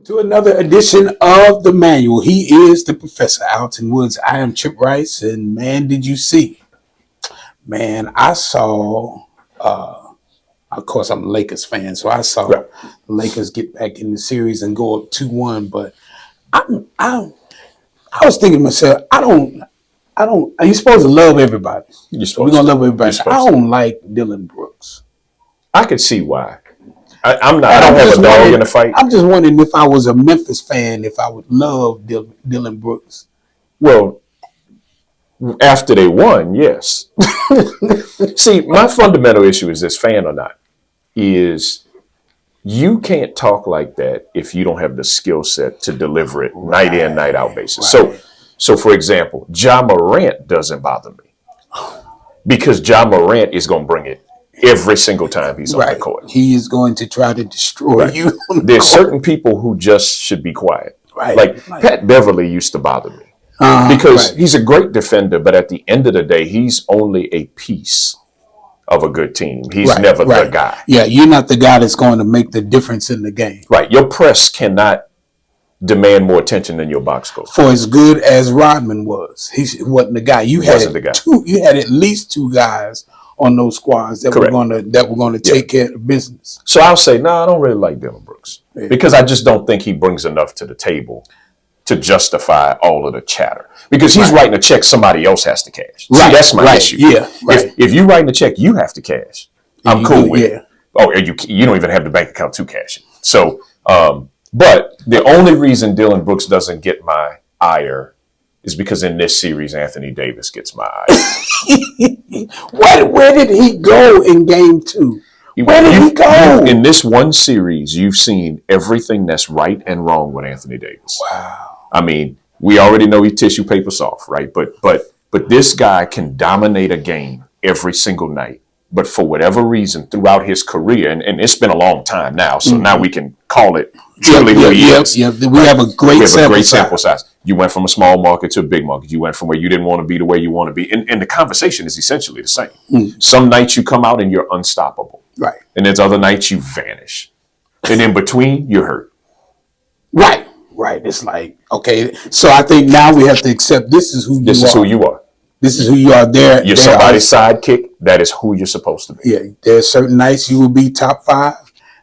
To another edition of the manual. He is the Professor Alton Woods. I am Chip Rice, and man, did you see? Man, I saw. Of course, I'm a Lakers fan, so I saw Right. the Lakers get back in the series and go up 2-1. But I was thinking to myself, I don't. You're supposed to love everybody. You're So we're gonna love everybody. You're I supposed to. don't like Dylan Brooks. I could see why. I'm not. And I I'm don't have just a dog wondering- in the fight. I'm just wondering if I was a Memphis fan, if I would love Dylan Brooks. Well, after they won, yes. See, my fundamental issue is this: fan or not, is you can't talk like that if you don't have the skill set to deliver it night in, night out basis. So for example, Ja Morant doesn't bother me because Ja Morant is going to bring it every single time he's on the court. He is going to try to destroy you. There's certain people who just should be quiet. Right. Like Pat Beverly used to bother me because he's a great defender, but at the end of the day, he's only a piece of a good team. He's never the guy. Yeah, you're not the guy that's going to make the difference in the game. Right. Your press cannot demand more attention than your box score. For as good as Rodman was, he wasn't the guy. You had at least two guys on those squads that were going to take care of the business. So I'll say, no, I don't really like Dylan Brooks because I just don't think he brings enough to the table to justify all of the chatter. Because he's writing a check somebody else has to cash. See, that's my issue. Yeah. Right. If you're writing a check, you have to cash. I'm cool with it. Oh, you don't even have the bank account to cash it. So, but the only reason Dylan Brooks doesn't get my ire is because in this series, Anthony Davis gets my ire. Where did he go in game 2? Where did he go? In this one series, you've seen everything that's right and wrong with Anthony Davis. Wow. I mean, we already know he's tissue paper soft, right? But this guy can dominate a game every single night. But for whatever reason, throughout his career, and it's been a long time now, so now we can call it truly who he is. Yeah, we have a great sample size. You went from a small market to a big market. You went from where you didn't want to be to where you want to be. And the conversation is essentially the same. Some nights you come out and you're unstoppable. Right. And there's other nights you vanish. And in between, you're hurt. Right. It's like, okay, so I think now we have to accept this is who you are. This is who you are. This is who you are. You're somebody's sidekick. That is who you're supposed to be. Yeah, there are certain nights you will be top 5,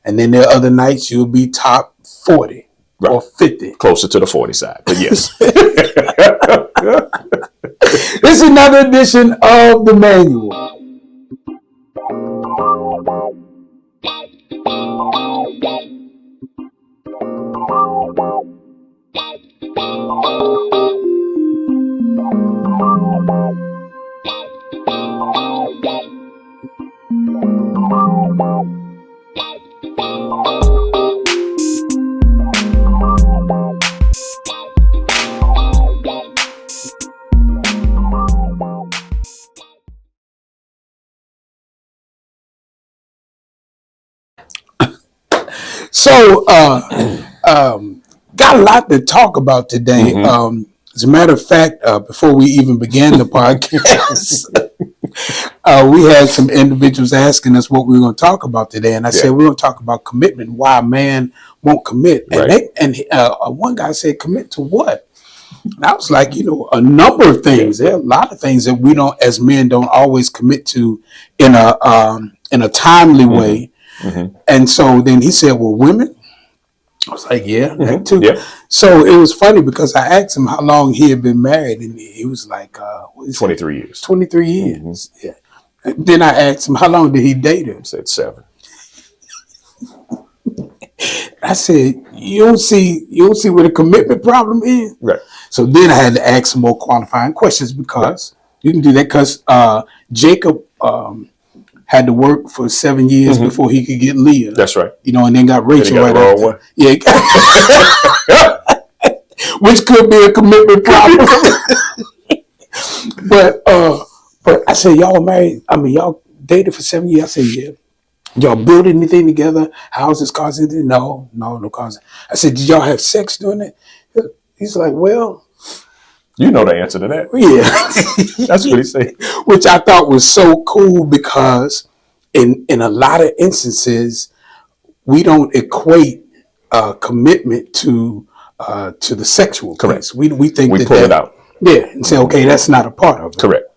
and then there are other nights you will be top 40 or 50. Closer to the 40 side, but yes. This is another edition of the manual. So, got a lot to talk about today. As a matter of fact, before we even began the podcast, we had some individuals asking us what we were going to talk about today, and I said we're going to talk about commitment, why a man won't commit. And one guy said, "Commit to what?" And I was like, a number of things. There are a lot of things that we don't, as men, don't always commit to in a timely way. And so then he said, "Well, women." I was like, "Yeah, that too." Yeah. So it was funny because I asked him how long he had been married, and he was like, 23 years. 23 years. Yeah. And then I asked him how long did he date her. He said 7. I said, you don't see where the commitment problem is. Right. So then I had to ask some more qualifying questions because you can do that because Jacob had to work for 7 years before he could get Leah. That's right. And then got Rachel right after. One. Yeah. Which could be a commitment problem. But I said, y'all married, y'all dated for 7 years. I said, yeah. Y'all build anything together? Houses, cars, anything? No cars. I said, did y'all have sex during it? He's like, well. You know the answer to that. Yeah. That's what he said. Which I thought was so cool because in a lot of instances, we don't equate commitment to the sexual Correct. piece. We think We that pull it out. Yeah, and say, okay, that's not a part of it. Correct.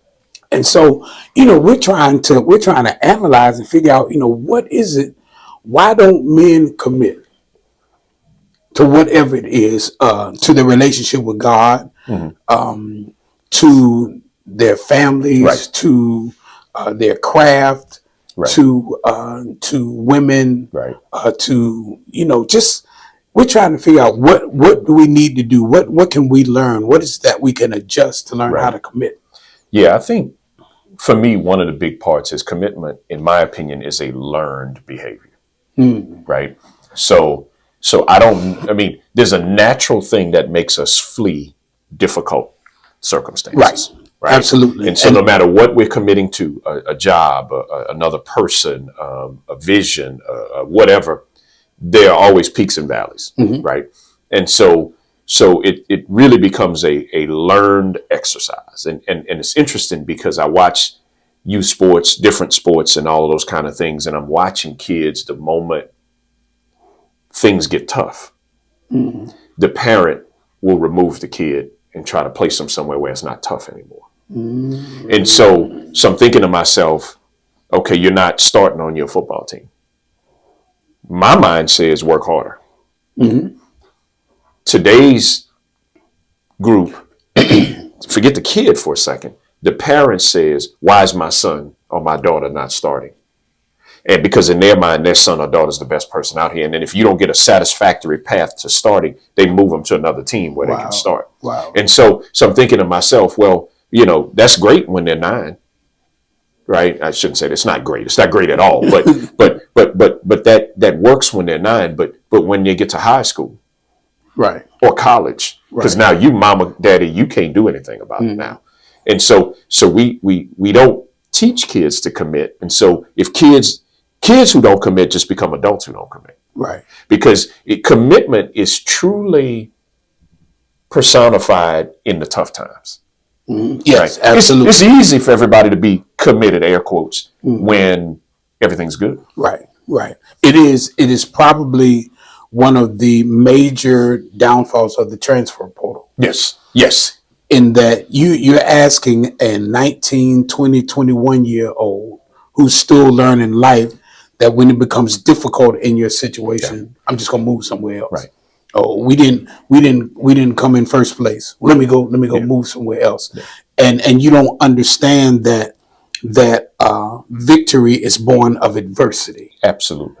And so, we're trying to analyze and figure out, what is it? Why don't men commit to whatever it is, to their relationship with God, to their families, Right. to their craft, Right. to women, Right. to just we're trying to figure out what do we need to do, what can we learn, what is that we can adjust to learn Right. how to commit. Yeah, I think for me, one of the big parts is commitment, in my opinion, is a learned behavior. Right. So I mean, there's a natural thing that makes us flee difficult circumstances. Right. Absolutely. And so no matter what we're committing to, a job, another person, a vision, whatever, there are always peaks and valleys. Right. And so it really becomes a learned exercise. And it's interesting because I watch youth sports, different sports and all of those kind of things. And I'm watching kids the moment things get tough. The parent will remove the kid and try to place them somewhere where it's not tough anymore. And so I'm thinking to myself, okay, you're not starting on your football team. My mind says work harder. Today's group, forget the kid for a second. The parent says, why is my son or my daughter not starting? And because in their mind, their son or daughter is the best person out here. And then if you don't get a satisfactory path to starting, they move them to another team where they can start. Wow. And so I'm thinking to myself, well, that's great when they're 9. Right. I shouldn't say it's not great. It's not great at all. But that works when they're 9. But when they get to high school, Right. or college, because now you, mama, daddy, you can't do anything about it now. And so we don't teach kids to commit. And so if kids who don't commit just become adults who don't commit. Right. Because commitment is truly personified in the tough times. Yes, Right? absolutely. It's easy for everybody to be committed, air quotes, when everything's good. Right. It is probably one of the major downfalls of the transfer portal, Yes. in that you're asking a 19, 20, 21-year-old who's still learning life that when it becomes difficult in your situation, I'm just gonna move somewhere else. Right. Oh, we didn't come in first place. Let me go move somewhere else. Yeah. And you don't understand that victory is born of adversity. Absolutely.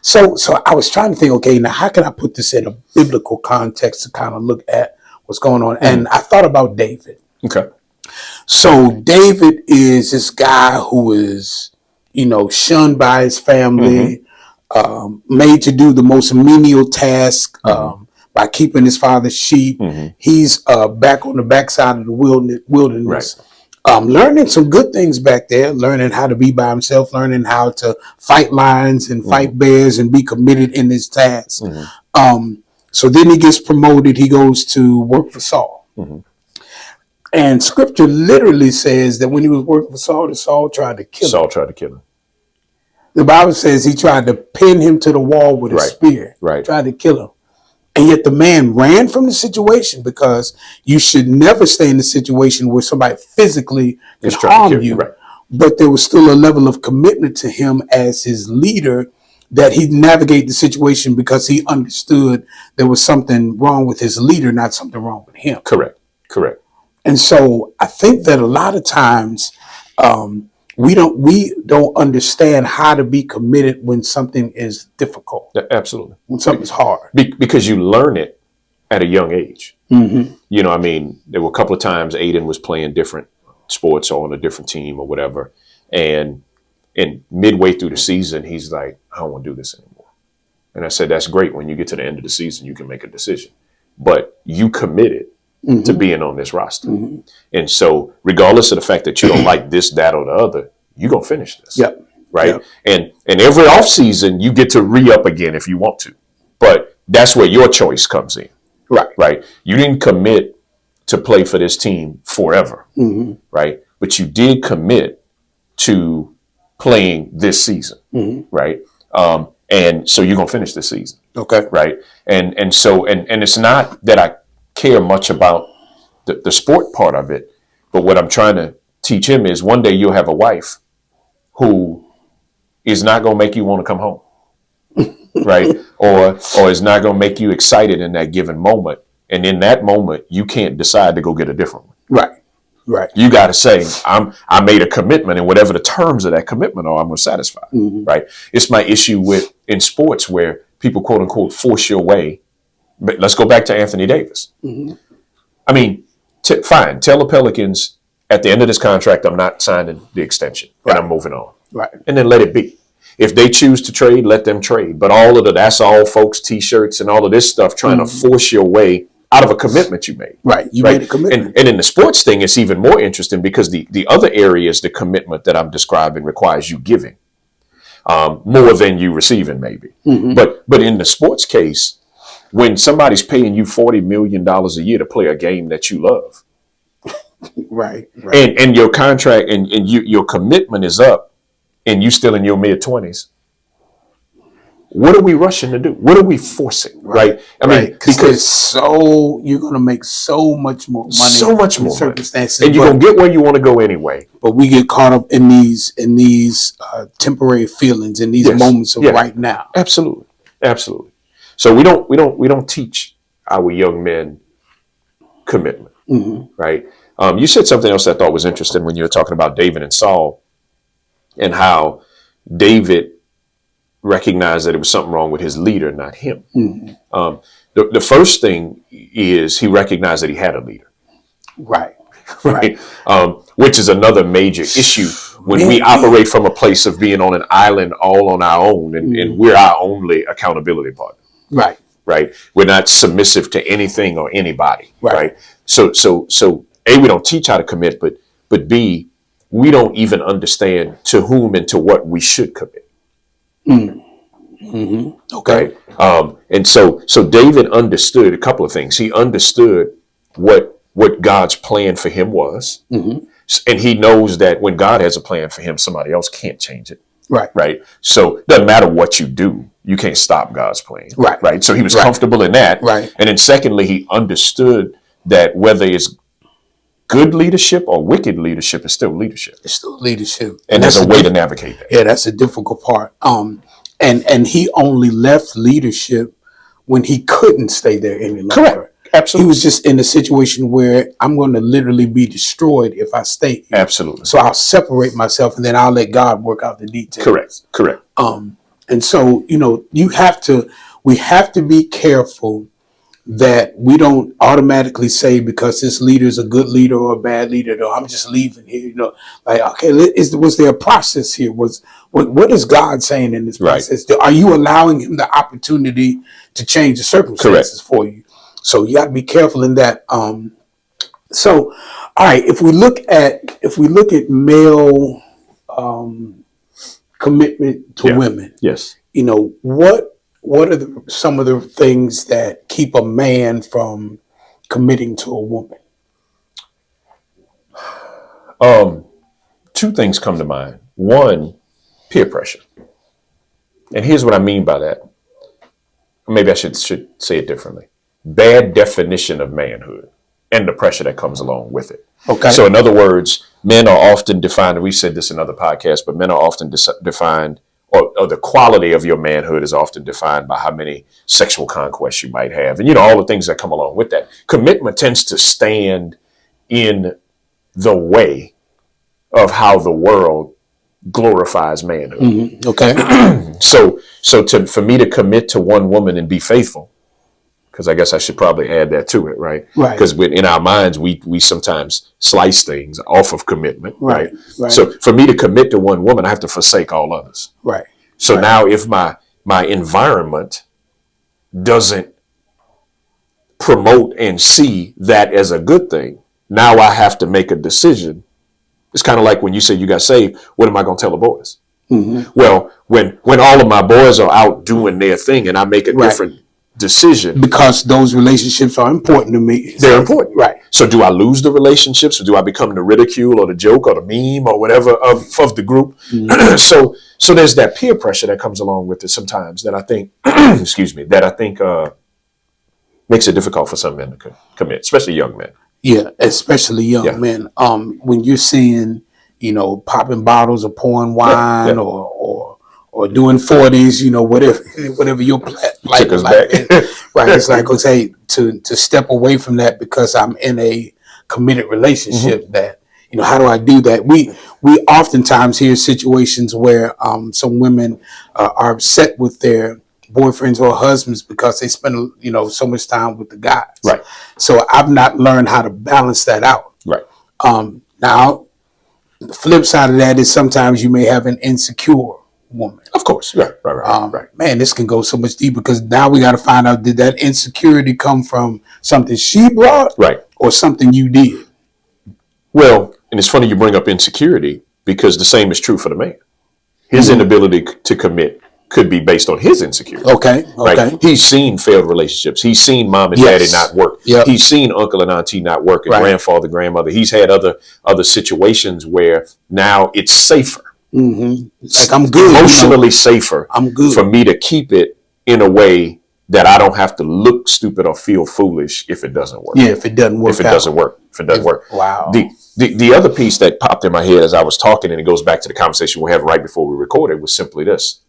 So I was trying to think, okay, now how can I put this in a biblical context to kind of look at what's going on? And I thought about David. Okay. So David is this guy who is, shunned by his family, made to do the most menial task by keeping his father's sheep. He's back on the backside of the wilderness. Right. Learning some good things back there, learning how to be by himself, learning how to fight lions and fight bears and be committed in his task. So then he gets promoted. He goes to work for Saul. And scripture literally says that when he was working for Saul tried to kill him. Saul tried to kill him. The Bible says he tried to pin him to the wall with a spear. Right. Tried to kill him. And yet the man ran from the situation, because you should never stay in a situation where somebody physically can harm you. Right. But there was still a level of commitment to him as his leader, that he navigated the situation because he understood there was something wrong with his leader, not something wrong with him. Correct. And so I think that a lot of times we don't understand how to be committed when something is difficult. Absolutely. When something's hard. Because you learn it at a young age. There were a couple of times Aiden was playing different sports or on a different team or whatever. And midway through the season, he's like, I don't want to do this anymore. And I said, that's great. When you get to the end of the season, you can make a decision. But you committed to being on this roster. And so regardless of the fact that you don't like this, that, or the other, you're going to finish this. Yep. Right. Yep. And every off season, you get to re-up again if you want to. But that's where your choice comes in. Right. You didn't commit to play for this team forever. Right. But you did commit to playing this season. Right. And so you're going to finish this season. Okay. Right. And so it's not that I care much about the sport part of it, but what I'm trying to teach him is one day you'll have a wife who is not going to make you want to come home. Right. Or is not going to make you excited in that given moment. And in that moment, you can't decide to go get a different one. Right. Right. You got to say, I made a commitment, and whatever the terms of that commitment are, I'm going to satisfy. Mm-hmm. Right. It's my issue with in sports where people, quote unquote, force your way. But let's go back to Anthony Davis. Mm-hmm. I mean, fine. Tell the Pelicans at the end of this contract, I'm not signing the extension and I'm moving on. Right. And then let it be. If they choose to trade, let them trade. But all of that's all folks T-shirts and all of this stuff trying to force your way out of a commitment you made. Right. You made a commitment. And in the sports thing, it's even more interesting because the other areas, the commitment that I'm describing requires you giving more than you receiving, maybe. Mm-hmm. But in the sports case, when somebody's paying you $40 million a year to play a game that you love, right. And your contract and your commitment is up, and you still in your mid-20s. What are we rushing to do? What are we forcing? Right? I mean, because you're going to make so much more money. So much more circumstances, money. And you're going to get where you want to go anyway. But we get caught up in these temporary feelings, in these moments of right now. Absolutely. Absolutely. So we don't teach our young men commitment. Mm-hmm. Right? You said something else I thought was interesting when you were talking about David and Saul and how David recognized that it was something wrong with his leader, not him. Mm-hmm. The first thing is he recognized that he had a leader. Right. Right. Which is another major issue when we operate from a place of being on an island all on our own and we're our only accountability partner. Right. Right. We're not submissive to anything or anybody. Right. So A, we don't teach how to commit, but B, we don't even understand to whom and to what we should commit. Mm-hmm. Okay. Right? And so David understood a couple of things. He understood what God's plan for him was. Mm-hmm. And he knows that when God has a plan for him, somebody else can't change it. Right. Right. So it doesn't matter what you do, you can't stop God's plan. Right. Right. So he was comfortable in that. Right. And then secondly, he understood that whether it's good leadership or wicked leadership, is still leadership. It's still leadership. And there's a way to navigate that. Yeah, that's a difficult part. And he only left leadership when he couldn't stay there any longer. Correct. Absolutely. He was just in a situation where I'm going to literally be destroyed if I stay here. Absolutely. So I'll separate myself and then I'll let God work out the details. Correct. And so, we have to be careful that we don't automatically say because this leader is a good leader or a bad leader, no, I'm just leaving here. Like, okay, was there a process here? What is God saying in this process? Right. Are you allowing him the opportunity to change the circumstances for you? So you got to be careful in that. So, all right, if we look at male commitment to women, yes, what are some of the things that keep a man from committing to a woman? Two things come to mind. One, peer pressure. And here's what I mean by that. Maybe I should say it differently. Bad definition of manhood and the pressure that comes along with it. Okay. So in other words, men are often defined, and we said this in other podcasts, but men are often defined, or the quality of your manhood is often defined by how many sexual conquests you might have. And, all the things that come along with that. Commitment tends to stand in the way of how the world glorifies manhood. Mm-hmm. Okay. So for me to commit to one woman and be faithful, because I guess I should probably add that to it, right? Right. Because in our minds, we sometimes slice things off of commitment, right? So for me to commit to one woman, I have to forsake all others. Right. So now if my environment doesn't promote and see that as a good thing, now I have to make a decision. It's kind of like when you say you got saved, what am I going to tell the boys? Mm-hmm. Well, when all of my boys are out doing their thing and I make a different decision. Because those relationships are important to me. They're important. Right. So do I lose the relationships, or do I become the ridicule or the joke or the meme or whatever of the group? Mm-hmm. So there's that peer pressure that comes along with it sometimes that I think, excuse me, that I think makes it difficult for some men to commit, especially young men. Yeah, especially young Yeah. men. When you're seeing, popping bottles or pouring wine or doing 40s, whatever your Took us back. right? It's like, okay, to step away from that because I'm in a committed relationship. Mm-hmm. That how do I do that? We oftentimes hear situations where some women are upset with their boyfriends or husbands because they spend so much time with the guys. Right. So I've not learned how to balance that out. Right. Now, the flip side of that is sometimes you may have an insecure woman. Of course. Right. Man, this can go so much deeper because now we got to find out, did that insecurity come from something she brought, Right, or something you did? Well, and it's funny you bring up insecurity because the same is true for the man. His inability to commit could be based on his insecurity. Okay. Right? He's seen failed relationships. He's seen mom and Yes. daddy not work. Yep. He's seen uncle and auntie not work, and Right. grandfather, grandmother. He's had other situations where now it's safer, Mm-hmm. Like, I'm good. emotionally safer I'm good. for me to keep it in a way that I don't have to look stupid or feel foolish if it doesn't work. Yeah, if it doesn't work If it out. doesn't work. If it doesn't work. Wow. The other piece that popped in my head as I was talking, and it goes back to the conversation we had right before we recorded, was simply this.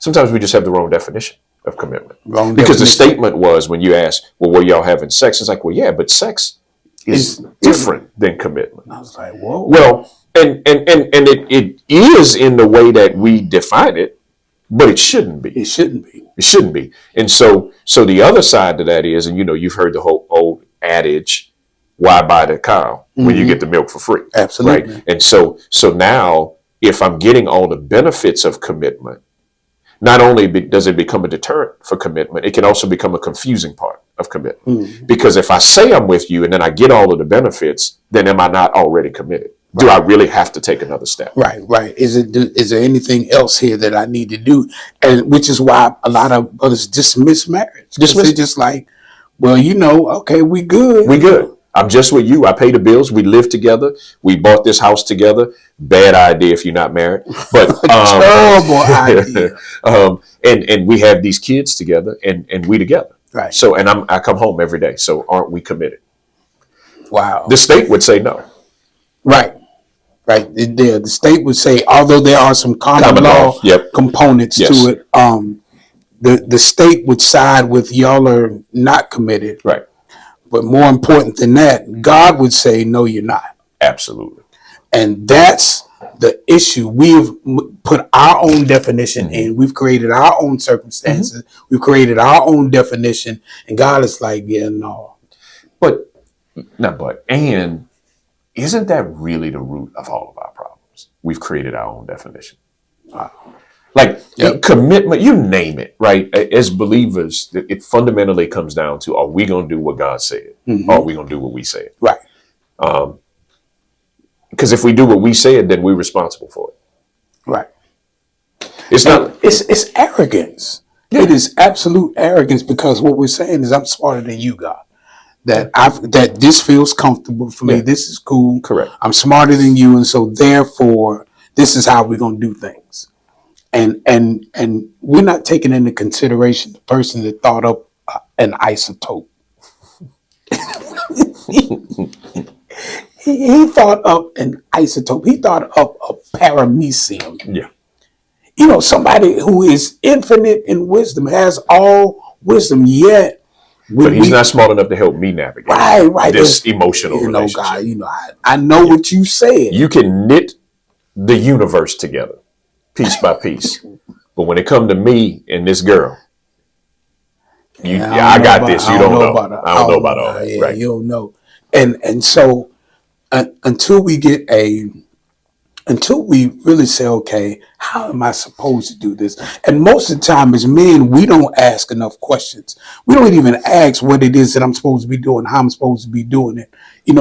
Sometimes we just have the wrong definition of commitment. Wrong Because the definition. statement was, when you ask, well, were y'all having sex? It's like, well, yeah, but sex is different than commitment. I was like, whoa. Well, and it is in the way that we define it, but it shouldn't be. It shouldn't be. It shouldn't be. And so the other side to that is, and you've heard the whole old adage, why buy the cow when you get the milk for free? Absolutely. Right. And so now, if I'm getting all the benefits of commitment, not only does it become a deterrent for commitment, it can also become a confusing part of commitment. Because if I say I'm with you and then I get all of the benefits, then am I not already committed? Do I really have to take another step? Right. Is there anything else here that I need to do? And which is why a lot of brothers dismiss marriage. They're just like, well, okay, we good. We good. I'm just with you. I pay the bills. We live together. We bought this house together. Bad idea if you're not married. But terrible idea. And we have these kids together, and we together. Right. So, and I come home every day. So, aren't we committed? Wow. The state would say no. Right. The state would say, although there are some common law components Yes. to it, the state would side with y'all are not committed. Right. But more important than that, God would say, no, you're not. Absolutely. And that's the issue. We've put our own definition in. We've created our own circumstances. We've created our own definition. And God is like, yeah, no. And isn't that really the root of all of our problems? We've created our own definition. Like commitment, you name it, right? As believers, it fundamentally comes down to, are we going to do what God said? Or are we going to do what we said? Right. Because if we do what we said, then we're responsible for it. Right. It's not. It's arrogance. Yeah. It is absolute arrogance, because what we're saying is, I'm smarter than you, God. That this feels comfortable for me. This is cool. Correct. I'm smarter than you, and so therefore, this is how we're going to do things. And we're not taking into consideration the person that thought up an isotope. he thought up an isotope. He thought up a paramecium. Yeah. Somebody who is infinite in wisdom, has all wisdom, yet. But he's not smart enough to help me navigate this emotional relationship. God, I know what you said. You can knit the universe together, piece by piece. But when it comes to me and this girl, I got this. You don't know. I don't know about all that. Right. You don't know. And so until we really say, okay, how am I supposed to do this? And most of the time as men, we don't ask enough questions. We don't even ask what it is that I'm supposed to be doing, how I'm supposed to be doing it.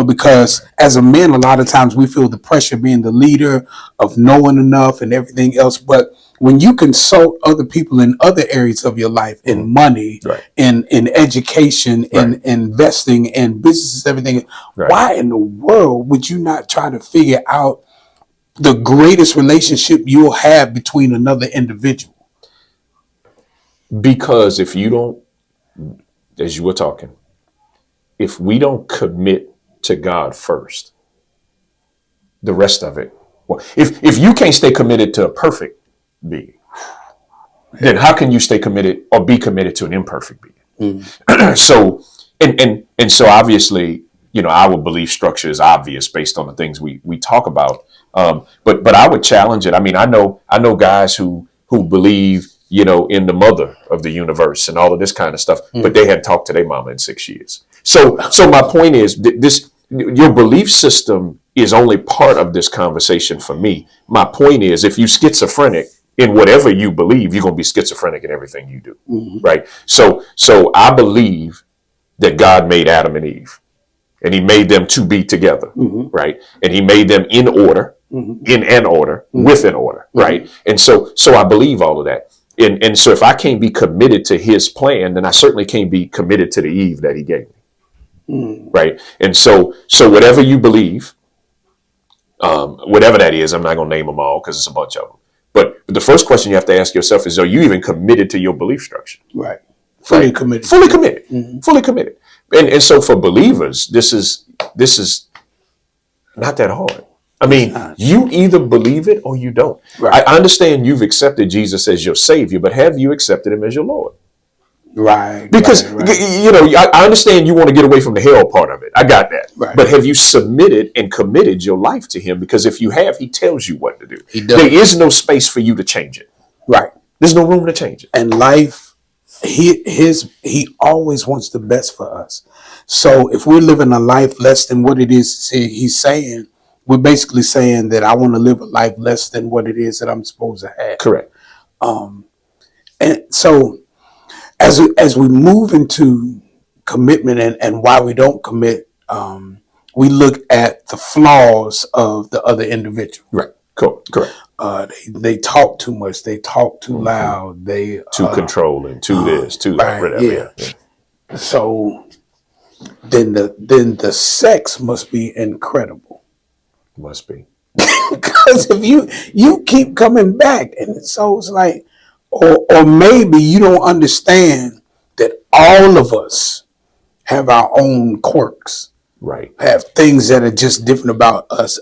Because as a man, a lot of times we feel the pressure of being the leader, of knowing enough and everything else. But when you consult other people in other areas of your life, in money, Right. in education, in Right. investing, in businesses, everything, Right. why in the world would you not try to figure out the greatest relationship you'll have between another individual? Because if you don't, as you were talking, if we don't commit to God first, the rest of it, well, if you can't stay committed to a perfect being, then how can you stay committed or be committed to an imperfect being? So, and so obviously, our belief structure is obvious based on the things we talk about. But I would challenge it. I mean, I know guys who believe, in the mother of the universe and all of this kind of stuff, but they hadn't talked to their mama in 6 years. So my point is your belief system is only part of this conversation for me. My point is, if you schizophrenic in whatever you believe, you're going to be schizophrenic in everything you do. Right. So I believe that God made Adam and Eve, and he made them to be together. Right. And he made them in order, in an order, with an order. Right. And so I believe all of that. And so if I can't be committed to his plan, then I certainly can't be committed to the Eve that he gave me. Right. And so whatever you believe, whatever that is, I'm not going to name them all because it's a bunch of them. But the first question you have to ask yourself is, are you even committed to your belief structure? Right. Fully committed. Fully committed. Fully committed. And so for believers, this is not that hard. I mean, you either believe it or you don't. Right. I understand you've accepted Jesus as your Savior, but have you accepted him as your Lord? Right. Because, right. I understand you want to get away from the hell part of it. I got that. Right. But have you submitted and committed your life to him? Because if you have, he tells you what to do. He does. There is no space for you to change it. Right. There's no room to change it. And life, he always wants the best for us. So if we're living a life less than what it is he's saying, we're basically saying that I want to live a life less than what it is that I'm supposed to have. Correct. And so as we move into commitment and why we don't commit, we look at the flaws of the other individual. Right. Cool. Correct. They talk too much. They talk too loud. They Too controlling. Too this. Too that. right, Whatever. yeah. So then the sex must be incredible. Must be. Because if you keep coming back, and so it's like, or maybe you don't understand that all of us have our own quirks, Right. have things that are just different about us.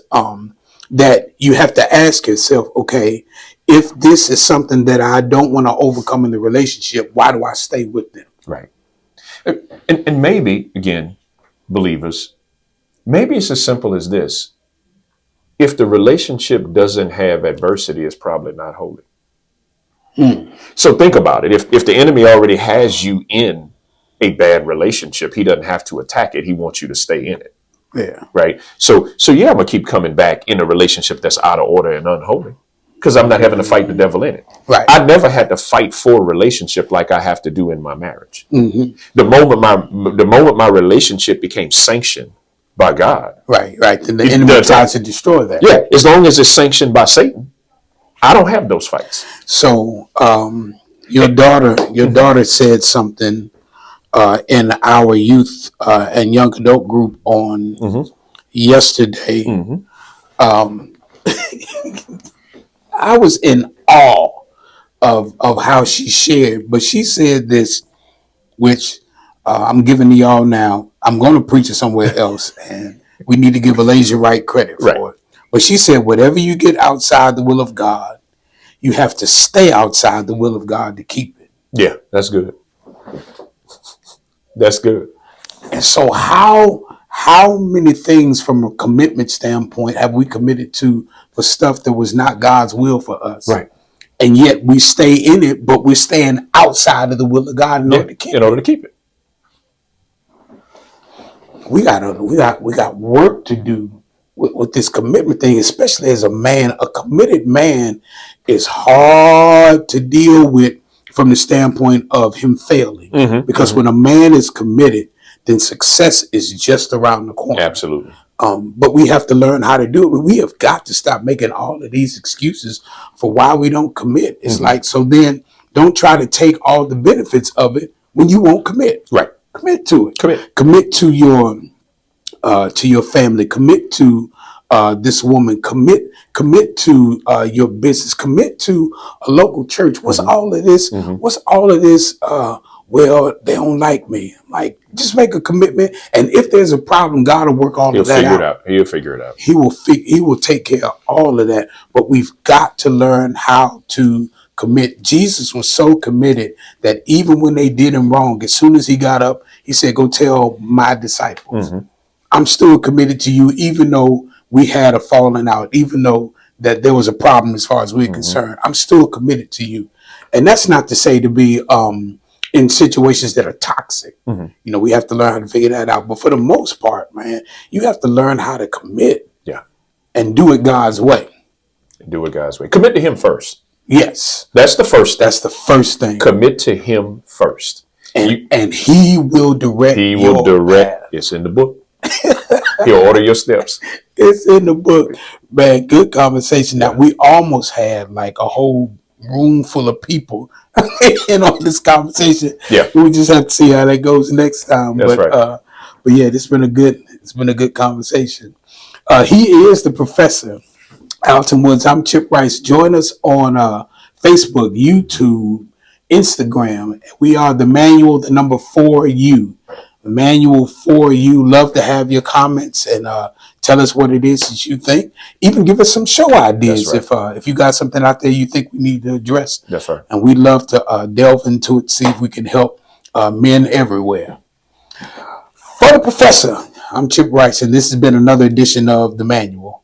That you have to ask yourself, okay, if this is something that I don't want to overcome in the relationship, why do I stay with them? Right. And maybe, again, believers, maybe it's as simple as this. If the relationship doesn't have adversity, it's probably not holy. So think about it. If the enemy already has you in a bad relationship, he doesn't have to attack it. He wants you to stay in it. Yeah. Right. So yeah, I'm gonna keep coming back in a relationship that's out of order and unholy because I'm not having to fight the devil in it. Right. I never had to fight for a relationship like I have to do in my marriage. The moment my relationship became sanctioned by God. Right. Then the enemy tries to destroy that. Yeah. As long as it's sanctioned by Satan, I don't have those fights. So your daughter said something in our youth and young adult group on yesterday. I was in awe of how she shared, but she said this, which I'm giving to y'all now. I'm going to preach it somewhere else, and we need to give Elijah Wright credit for it. But she said, whatever you get outside the will of God, you have to stay outside the will of God to keep it. Yeah, that's good. That's good. And so how many things from a commitment standpoint have we committed to for stuff that was not God's will for us? Right. And yet we stay in it, but we're staying outside of the will of God in order to keep it. In order to keep it. We got work to do with this commitment thing, especially as a man. A committed man is hard to deal with from the standpoint of him failing. Because when a man is committed, then success is just around the corner. Absolutely. But we have to learn how to do it. We have got to stop making all of these excuses for why we don't commit. It's like, so then don't try to take all the benefits of it when you won't commit. Right. Commit to it. Commit. Commit to your family. Commit to this woman. Commit to your business. Commit to a local church. What's all of this? What's all of this? Well, they don't like me. Like, just make a commitment, and if there's a problem, God will work all of that out. He'll figure it out. He will take care of all of that. But we've got to learn how to commit. Jesus was so committed that even when they did him wrong, as soon as he got up, he said, "Go tell my disciples, I'm still committed to you, even though we had a falling out, even though that there was a problem as far as we're concerned. I'm still committed to you." And that's not to say to be in situations that are toxic. You know, we have to learn how to figure that out. But for the most part, man, you have to learn how to commit. Yeah. And do it God's way. Do it God's way. Commit to him first. Yes. That's the first thing. That's the first thing. Commit to him first. And he will direct. He will direct. It's in the book. He'll order your steps. It's in the book. Man, good conversation. Now, we almost had like a whole room full of people in on this conversation. Yeah. We just have to see how that goes next time. That's right. But yeah, it's been a good conversation. He is the professor, Alton Woods. I'm Chip Rice. Join us on Facebook, YouTube, Instagram. We are the Manual, the number 4U. The Manual 4U. Love to have your comments and tell us what it is that you think. Even give us some show ideas. That's right. If you got something out there you think we need to address. That's right. And we'd love to delve into it, see if we can help men everywhere. For the professor, I'm Chip Rice, and this has been another edition of The Manual.